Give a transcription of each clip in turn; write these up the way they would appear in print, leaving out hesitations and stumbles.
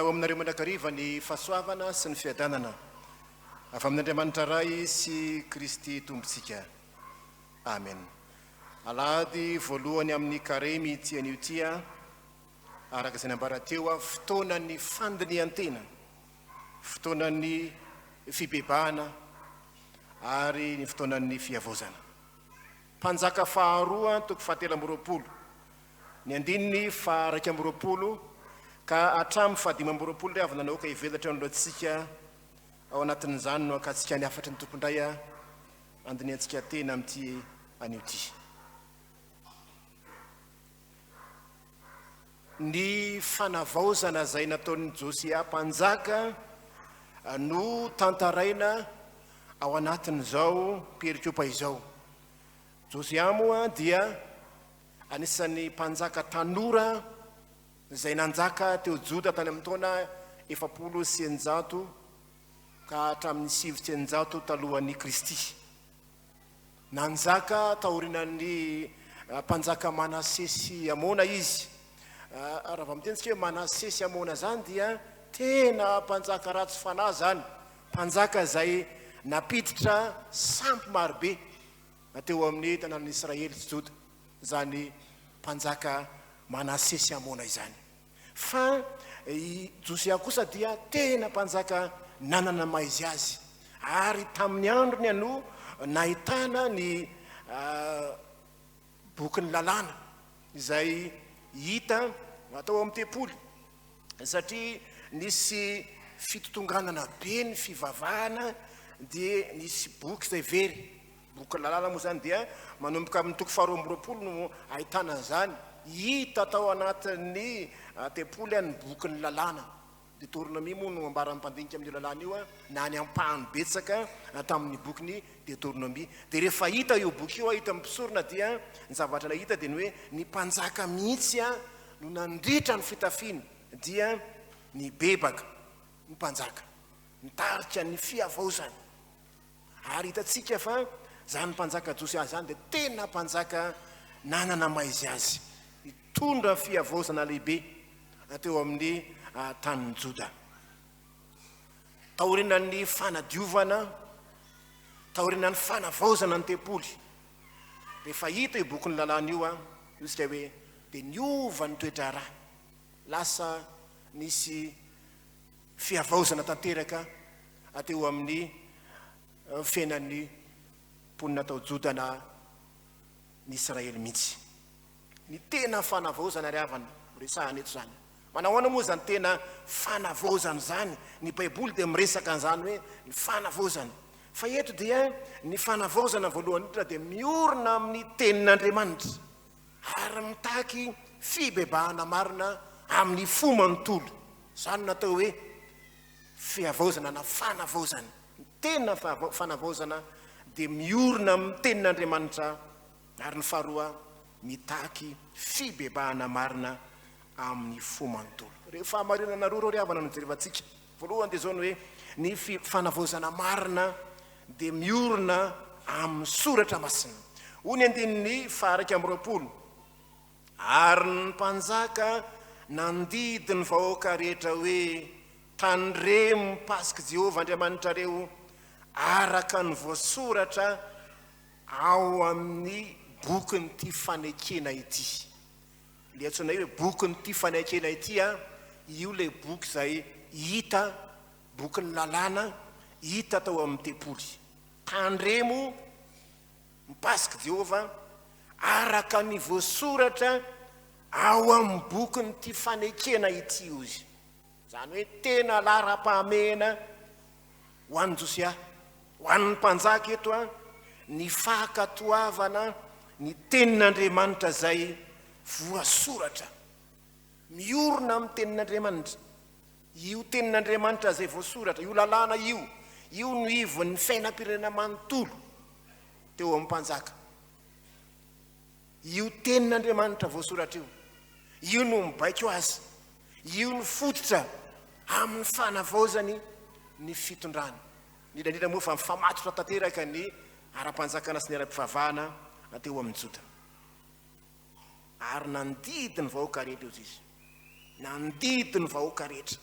ho aminareo mandrakariva ny fahasoavana sy ny fiadanana avy amin'Andriamanitra ray sy Kristy tompontsika. Amen. Alahady voalohany amin'ny karemy ity anio ty araka izay nambarateo fotoanan'ny fandinihan-tena, fotoanan'ny fibebahana ary ny fotoanan'ny fiavozana. Mpanjaka faharoa toko fahatelo amby roapolo, ny andininy faha-raika amby roapolo ka hatramin'ny fahadimy amby roapolo ry avy nanao ka hivelatra an'loatsika ao anatin'izany no akatsika ny hafatra ny tompondray andiniantsika tena amin'ity anio ty. Ny fanavaozana izay nataon'ny Josia mpanjaka no tantaraina ao anatin'izao perikopa izao. Josia moa dia anisan'ny mpanjaka tanora izay nanjaka teo Joda tany amin'ny taona 700 ka hatramin'ny 700 talohan'ny Kristy. Nanjaka taorinan'ny mpanjaka Manasesy Amona izy. Raha vamitensika hoe Manasesy Amona zany dia tena mpanjaka ratsy fanahy zany, mpanjaka izay napiditra sampy marobe teo amin'ny tanàn'ny Israely sy Joda, zany mpanjaka Manasesy Amona izany. Fa Josia kosa dia tena mpanjaka nanana maizy azy, ary tamin'ny androny no nahitana ny bokin'ny lalàna izay hita atao amin'ny tempoly, satria nisy fitotonganana be ny fivavahana dia nisy boky izay very. Bokin'ny lalàna moa zany dia manomboka amin'ny toko faharoa amby roapolo no ahitana zany, hita tao anatin'ny tempoly ny bokin'ny lalàna. Detornomy moa no ambaran'ny mpandinika amin'io lalàna io na ny ampahany betsaka tamin'ny bokin'ny Detornomy. Dia rehefa hita io boky io, hita mipisorona dia ny zavatra hita dia ny hoe ny mpanjaka mihitsy no nandritra ny fitafiany, dia ny bebaka ny mpanjaka, nitarika ny fiavaozany. Ary hitatsika fa zany mpanjaka Josia zany dia tena mpanjaka nanana maizy azy, hitondra fiavaozana lehibe teo amin'ny tanin'ny Joda. Taorinan'ny fanadiovana, taorinan'ny fanavaozana ny tempoly. Rehefa hita io bokin'ny lalàna io isika hoe dia niova ny toedrara, lasa nisy fiavaozana tanteraka teo amin'ny fiainan'ny mponina tao Joda na ny Israely mihitsy. Ny tena fanavaozana ry havana resahana eto zany. Manahoana moa zany tena fanavaozana zany? Ny Baiboly dia miresaka an'izany hoe ny fanavaozana. Fa eto dia ny fanavaozana voalohany indrindra dia miorina amin'ny tenin'Andriamanitra ary mitaky fibebahana marina amin'ny fo manontolo. Zany natao hoe fiavaozana na fanavaozana. Ny tena fanavaozana dia miorina amin'ny tenin'Andriamanitra ary ny faharoa mitaky fibebahana marina amin'ny fo manontolo. Rehefa marinana roa ry havana no jerevantsika. Voalohany dia zao ny hoe ny fanavaozana marina dia miorina amin'ny soratra masina. Hoy ny andininy faha-raika amby roapolo, ary ny mpanjaka nandidy ny vahoaka rehetra hoe tandremo Paskan'i Jehovah Andriamanitrareo araka ny voasoratra ao amin'ny bokin'ity fanekena ity. Le antsoina hoe bokin'ity fanekena ity io le boky izay hita, bokin'ny lalàna hita tao amin'ny tempoly. Tandremo Paskan'i Jehovah araka ny voasoratra ao amin'ny bokin'ity fanekena ity ozy. Zany hoe tena lara-pahamehana ho an'ny Josia, ho an'ny mpanjaka eto ny fankatoavana ny tenin'Andriamanitra zay voasoratra, miorina amin'ny tenin'Andriamanitra. Io tenin'Andriamanitra zay voasoratra, io lalàna io no ivon'ny fiainam-pirenena manontolo teo amin'ny mpanjaka. Io tenin'Andriamanitra voasoratra io no mibaiko azy, io no fototra amin'ny fanavaozany ny fitondrany. Indrindra moa fa mifamatotra tanteraka ny ara-panjakana sy ny ara-pivavahana teo amin'ny Joda. Ary nandidy ny vahoaka rehetra izy. Nandidy ny vahoaka rehetra.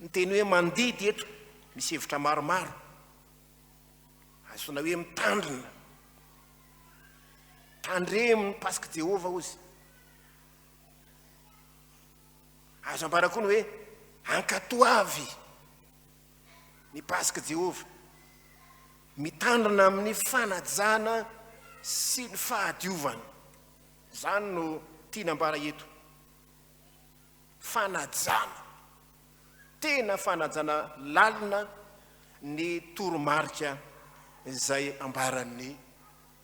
ny teny hoe mandidy eto misy hevitra maromaro azona hoe mitandrina tandreminy Pasika Jehova ozy azo ambara koa ny hoe ankatoavy ny Pasika Jehova mitandrina amin'ny fanajana sy ny fahadiovana zany no tiana ambara eto fanajana tena fanajana lalina ny toromarika izay ambaran'ny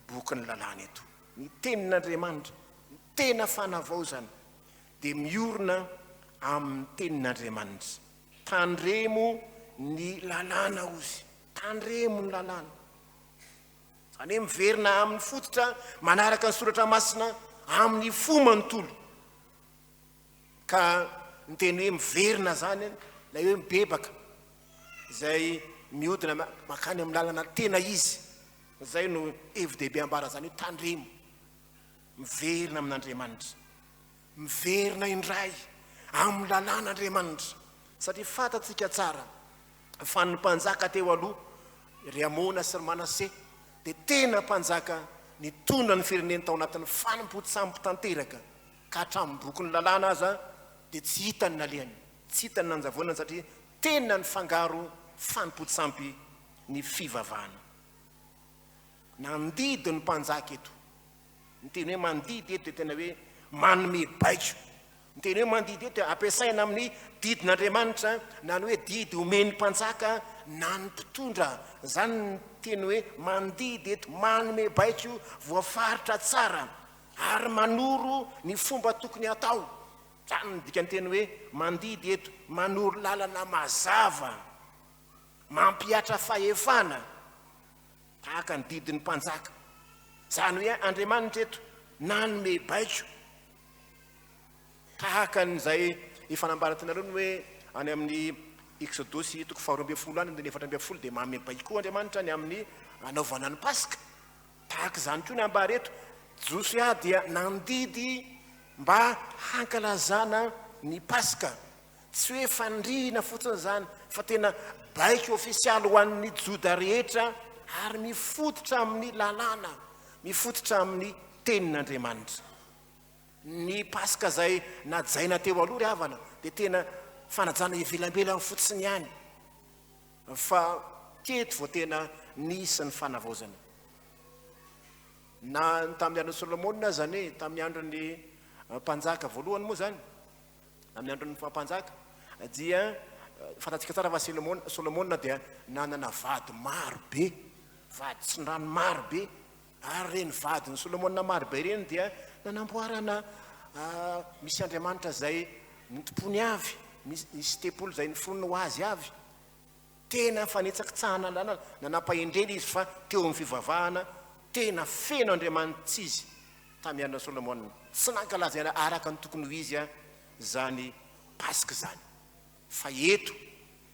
bokin'ny lalàna eto ny tenin'Andriamanitra ny tena fanavaozana dia miorina amin'ny tenin'Andriamanitra tandremo ny lalàna ozy tandremo ny lalàna zany hoe miverina amin'ny fototra manaraka ny soratra masina amin'ny fomanontolo ka ny teny hoe miverina zany lay hoe mibebaka izay miodina makany amin'ny lalana tena izy zay no hevi-dehibe ambara zany hoe tandremo miverina amin'Andriamanitra miverina indray amin'ny lalàn'Andriamanitra satria fatatsika tsara fa ny mpanjaka teo aloha ry Amona sy ry Manase dia tena mpanjaka nitondra ny fireneny tao anatin'ny 𝗠𝗔𝗦𝗡𝗡𝗏 ka hatramin'ny bokin'ny lalàna aza dia tsy hitany nalehany tsy hitany nanjavonany satria tena ny fangaro 𝗠𝗔𝗦𝗡𝗏 ny fivavahana nandidy ny mpanjaka eto ny teny hoe mandidy eto dia tena hoe manome baiko ny teny hoe mandidy eto ampiasaina amin'ny didin'Andriamanitra na ny hoe didy omeny mpanjaka na ny mpitondra zany ny teny hoe mandidy eto manome baiko voafaritra tsara ary manoro ny fomba tokony atao zany ny dikany teny hoe mandidy eto manoro lalana mazava mampiatra fahefana tahaka ny didin'ny mpanjaka zany hoe Andriamanitra eto nanome baiko tahaka n'izay efa nambarantenareo ny hoe any amin'ny Exodosy 4:20 any ny 4:20 dia manome baiko koa Andriamanitra ny amin'ny anaovana ny Pasika tahaka zany koa ny ambara eto Josua dia nandidy mba hankalazana ny Pasika tsy hoe fandriana fotsiny zany fa tena baiko ofisialy ho an'ny Joda rehetra ary mifototra amin'ny lalàna mifototra amin'ny tenin'Andriamanitra ny Pasika zay najaina teo aloha ry havana dia tena fanajana ivelambelany fotsiny ihany fa keto vao tena nisy ny fanavaozana na tamin'ny andron'ny Solomona zany hoe tamin'ny andron'ny mpanjaka voalohany moa zany amin'ny andron'ny mpanjaka dia fantatsika tsara fa Solomona dia nanana vady maro be vady tsindrano maro be ary reny vadiny Solomona maro be reny dia nanamboarana misy Andriamanitra zay nitompony avy misy tempolo zay nifonony ho azy avy tena fanetsakitsahana lalàna nanampahendreny izy fa teo amin'ny fivavahana tena feno Andriamanitra izy tamin'ny andron'ny Solomona tsy nankalazaina araka ny tokony ho izy zany Pasika zany fa eto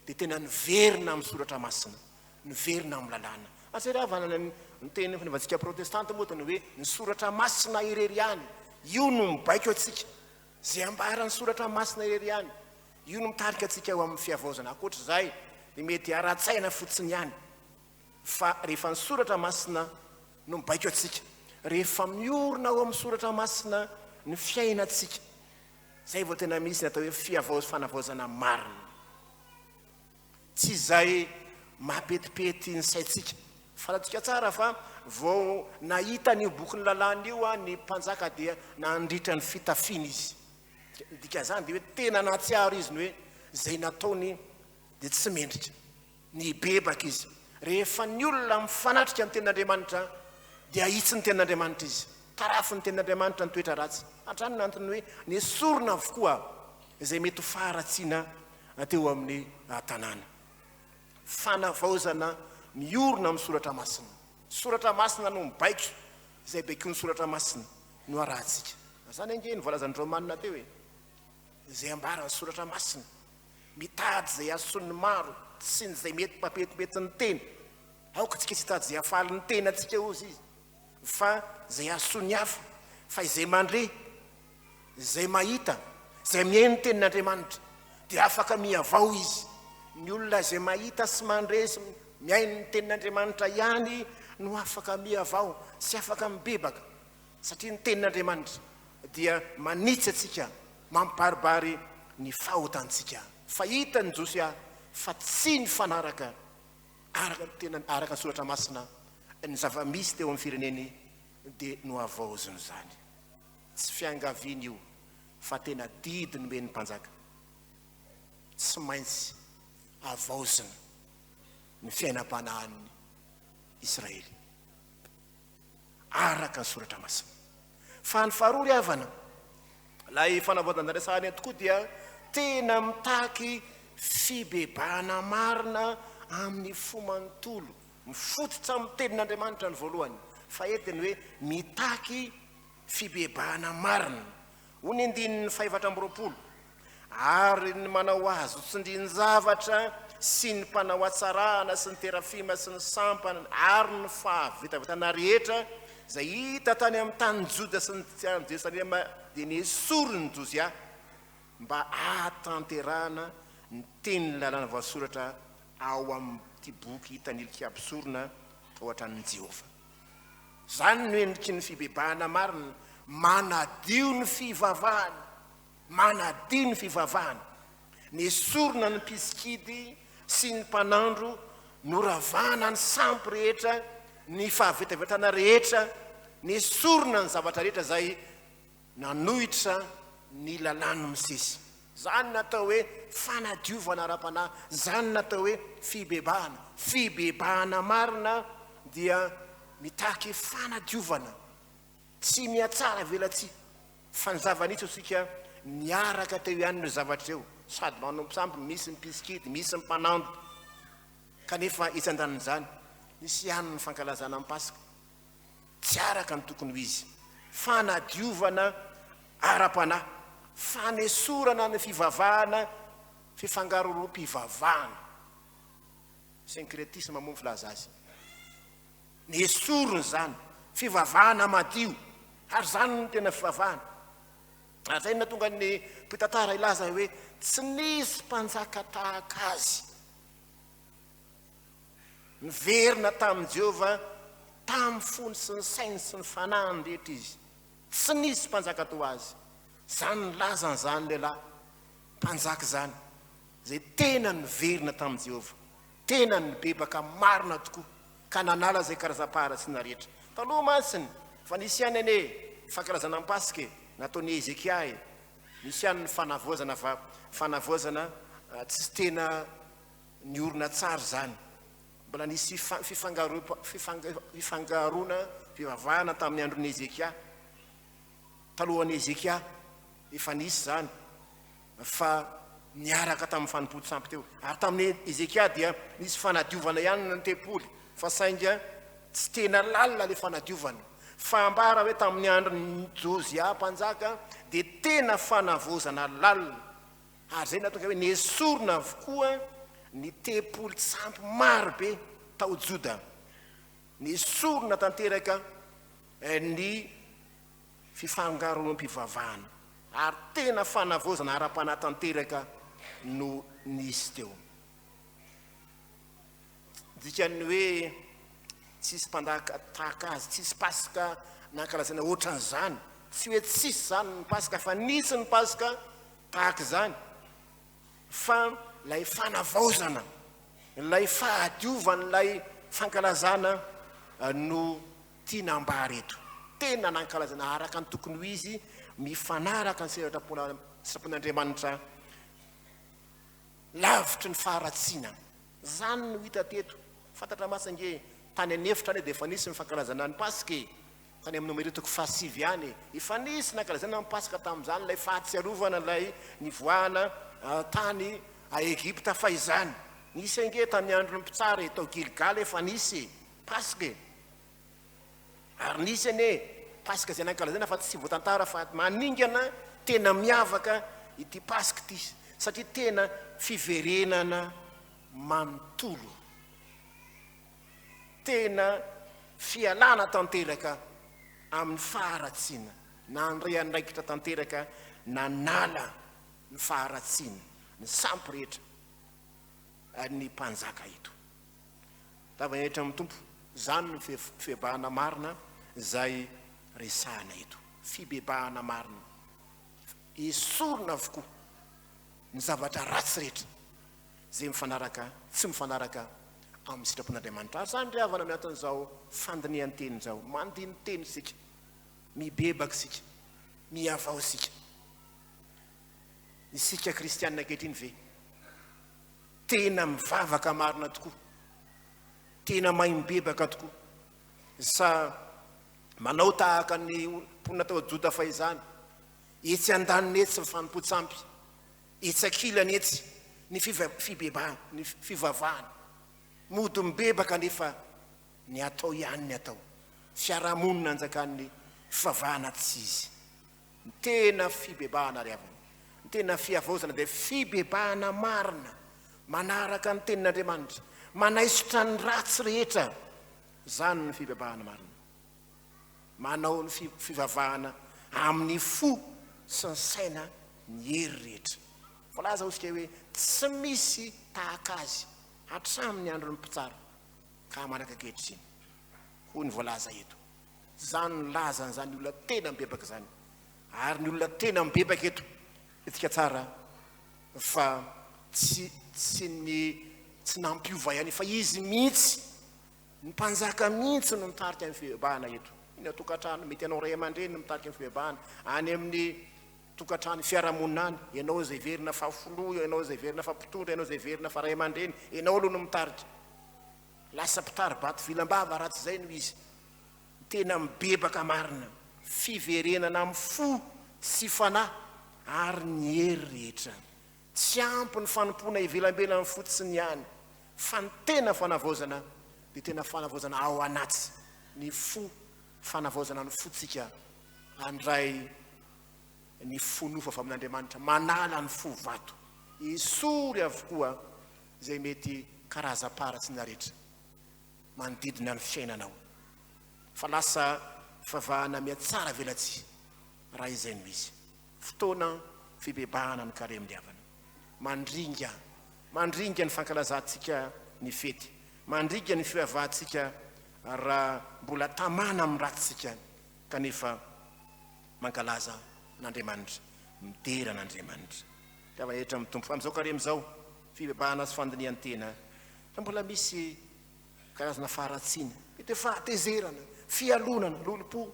dia tena niverina amin'ny soratra masina niverina amin'ny lalàna aseravana ny teny fanaovantsika protestanta moa tany hoe ny soratra masina irery ihany io no mibaiko atsika zay ambara ny soratra masina irery ihany io no mitarika atsika eo amin'ny fiavaozana akoatra zay dia mety ara-tsaina fotsiny ihany fa rehefa ny soratra masina no mibaiko atsika rehefa miorina ao amin'ny soratra masina ny fiaina atsika zay vao tena misy natao hoe fanavaozana marina tsy zay mapetipety ny saitsika falatsika tsara fa vao nahita ny bokin'ny lalàna io ny mpanjaka dia nandritra ny fitafiana izy dika zany dia hoe tena natsiaro izy ny hoe zay nataony dia tsy mendrika ny bebaka izy rehefa ny olona mifanatrika amin'ny tenin'Andriamanitra dia ahitsy ny tenin'Andriamanitra izy tarafy ny tenin'Andriamanitra ny toetra ratsy hatrany nantony hoe nesorina avokoa izay mety ho faharatsiana teo amin'ny tanàna fanavaozana miorina amin'ny soratra masina soratra masina no mibaiko izay baiko ny soratra masina no arahantsika zany ange ny voalazan'ny Romanina teo hoe izay ambarany soratra masina mitady zay ason'ny maro sy ny zay mety mpapetipety ny teny aoka tsika tsy hitady zay afaly ny teny atsika ozy izy fa zay asony hafa fa izay mandre izay mahita izay mihaino ny tenin'Andriamanitra dia afaka miavao izy ny olona zay mahita sy mandresy miainy ny tenin'Andriamanitra ihany no afaka miavao sy afaka mibebaka satria ny tenin'Andriamanitra dia manitsy atsika mampibaribary ny fahotantsika fa hita ny Josy fa tsy ny fanaraka araka ny soratra masina ny zava-misy teo amin'ny fireneny dia no avaoziny zany tsy fiangaviana io fa tena didy ny men'ny mpanjaka tsy maintsy avaoziny ny fiainam-panahan'ny Israely araka ny soratra masina fa ny faharoa ry havana lay fanavaozan-dresahany tokoa dia tena mitaky fibebahana marina amin'ny fomanontolo mifototra amin'ny tenin'Andriamanitra ny voalohany fa etiny hoe mitaky fibebahana marina hoy ny 720 ary ny manao azy tsindrian-javatra sy ny mpanao atsarana sy ny terafima sy ny sampana ary ny fahavitavetana rehetra zay hita tany amin'ny tany Joda sy ny Jerosalema dia nesorin'i Josy mba atanterana ny tenin'ny lalàna voasoratra ao amin'ity boky hitan'i 𝗥𝗔𝗩𝗘𝗟𝗢𝗡𝗟 ohatra ny Jehovah zany no endriky ny fibebahana marina manadio ny fivavahana manadio ny fivavahana nesorina ny mpitsikidy sy ny mpanandro noravana ny sampy rehetra ny fahavitavetana rehetra nesorina ny zavatra rehetra zay nanohitra ny lalàn'i misesy zany natao hoe fanadiovana ara-panahy zany natao hoe fibebahana marina dia mitaky fanadiovana tsy miatsara velatsy fa ny zava-nitso sika miaraka teo ihany no zavatra eo sady manompo sampy misy mpitsikidy misy mpanandro kanefa itsandanin'izany misy ihany ny fankalazana amin'ny Pasika tsy araka ny tokony ho izy fanadiovana ara-panahy fanesorana ny fivavahana fifangarorom-pivavahana syncrétisme moa filaza azy nesorony zany fivavahana madio ary zany ny tena fivavahana ary zay na tonga ny mpitantara ilaza hoe tsy nisy mpanjaka tahaka azy niverina tamin'i Jehovah tamin'ny fony sy ny sainy sy ny fanahiny rehetra izy tsy nisy mpanjaka toa azy zany ny lazany zany lehilahy mpanjaka zany zay tena niverina tamin'i Jehovah tena nibebaka marina tokoa ka nanala zay karazam-paharatsiana rehetra taloha masiny fa nisy ihany ane fankalazana amin'ny Pasika nataon'i Ezekia nisy ihany ny fanavoazana tsy tena ny orona tsara zany mbola nisy fifangarona fivavahana tamin'ny andron'i Ezekia talohan'i Ezekia efa nisy zany fa niaraka tamin'ny fanompoly sampy teo ary tamin'ny Ezekia dia nisy fanadiovana ihany ny tempoly fa sainga tsy tena lalina le fanadiovana fa ambara hoe tamin'ny andron'ny Josy mpanjaka dia tena fanavozana lalina ary zay natonga hoe nesorina avokoa ny tempoly sampy marobe tao Joda nesorina tanteraka ny fifangaroam-pivavahana ary tena fanavozana ara-panahy tanteraka no nisy teo dikany hoe tsisy mpandaka tahaka azy tsisy Pasika nankalazana ohatran'izany tsy hoe tsisy zany ny Pasika fa nisy ny Pasika tahaka zany fa lay fanavaozana lay fahadiovana lay fankalazana no tiana ambary eto tena nankalazana araka ny tokony ho izy mifanaraka ny sirapon'Andriamanitra lavitry ny faharatsiana zany no hita teto fantatra masange tany anefitra any dia efa nisy mifankalazana ny Pasika tany amin'ny nomeritoko 7 ihany efa nisy nankalazana ny Pasika tamin'izany lay fahatsiarovana lay nivoahana tany a Egypta fa izany nisy ange tany andron'ny mpitsara tao Gilgal efa nisy Pasika ary nisy ane Pasika zay nankalazana fa tsy voatantara fa maningana tena miavaka ity Pasika ity satria tena fiverenana manontolo tena fialana tanteraka amin'ny faharatsiana nandray andraikitra tanteraka nanala ny faharatsiana ny sampy rehetra ny mpanjaka ito. Tavanetra amin'ny tompo zany ny fibebahana marina zay resahana ito, fibebahana marina esorina avokoa ny zavatra ratsy rehetra zay mifanaraka tsy mifanaraka amin'ny sitrapon'Andriamanitra. Ary zany ry havana miaton'izao fandinihan'ny teny zao, mandiny teny sika, mibebaka sika, miavao sika. Isika kristianina ankehitriny ve tena mivavaka marina tokoa, tena mahay mibebaka tokoa, sa manao tahaka ny mponina tao 𝗔𝗦𝗡𝗧𝗏 izany, etsy andaniny etsy mifanompontsampy, etsy ankilany etsy ny fibebahana, ny fivavahana, mody mibebaka nefa ny atao ihany ny atao, fiarahamonina nanjakan'ny fivavahana tsy izy. Ny tena fibebahana ry havana, ny tena fiavaozana dia fibebahana marina manaraka ny tenin'Andriamanitra, manaisotra ny ratsy rehetra. Zany ny fibebahana marina, manao ny fivavahana amin'ny fo sy ny saina ny hery rehetra. Voalaza osika hoe tsy misy tahaka azy hatramin'ny andron'ny mpitsara ka manaka ankehitriny, hoy ny voalaza eto. Zany ny lazany zany ny olona tena mibebaka zany. Ary ny olona tena mibebaka eto etika tsara fa tsy nampiova ihany, fa izy mihitsy ny mpanjaka mihitsy no mitarika amin'ny fibebahana eto. Iny tokantrano mety ianao ray aman-dreny no mitarika amin'ny fibebahana, any amin'ny tokantrano fiarahamonina any, ianao zay verina fa folo, ianao zay verina fa mpitondra, ianao zay verina fa ray aman-dreny, ianao aloha no mitarika. Lasa mpitary bato vilam-bava ratsy zay no izy. Tena mibebaka marina, fiverenana amin'ny fo sy fanahy ary ny hery rehetra. Tsy ampy ny fanompona ivelambela amin'ny fotsiny ihany, fa ny tena fanavaozana dia tena fanavaozana ao anaty ny fo, fanavaozana ny fotsika andray ny fonofa avy amin'Andriamanitra, manala ny fo vato, esory avokoa zay mety karazam-paratsy na rehetra manodidina ny fiainanao. Fa lasa fivavahana miatsara velatsy raha izay no izy. Fotoana fibebahana ny karem'ny havana, mandringa ny fankalazantsika ny fety, mandringa ny fivavahantsika raha mbola tamana amin'ny ratsika kanefa mankalaza n'Andriamanitra, midera n'Andriamanitra. Tavahetra amin'ny tompo amin'izao karemy zao fibebahana sy fandinihan'ny tena, fa mbola misy karazana faharatsiana, mety fahatezerana, fialonana, lolo-po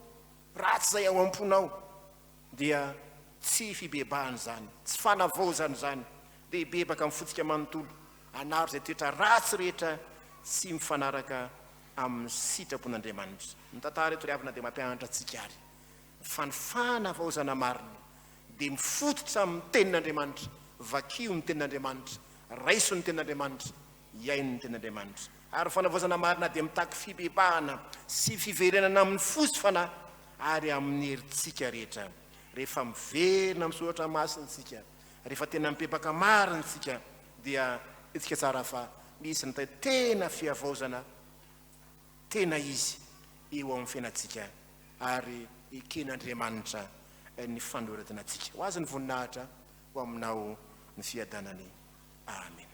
ratsy zay ao am-ponao, dia tsy fibebahana zany, tsy fanavaozana zany, dia hibebaka amin'ny fotsika manontolo, anaro zay toetra ratsy rehetra tsy mifanaraka amin'ny sitrapon'Andriamanitra. Ny tantara eto ry havana dia mampianatra antsika ary fa ny fanavaozana marina dia mifototra amin'ny tenin'Andriamanitra, vakio ny tenin'Andriamanitra, raiso ny tenin'Andriamanitra, iaino ny tenin'Andriamanitra. Ary fanavaozana marina dia mitaky fibebahana sy fiverenana amin'ny fo sy fanahy ary amin'ny herintsika rehetra. Rehefa miverina amin'ny soratra masina tsika, rehefa tena mibebaka marina tsika, dia itsika tsara fa misy ny tena fiavaozana tena izy eo amin'ny fiainantsika ary eken'Andriamanitra ny fanoratana atsika. Ho azy ny voninahitra ho aminao ny fiadanany. Amen.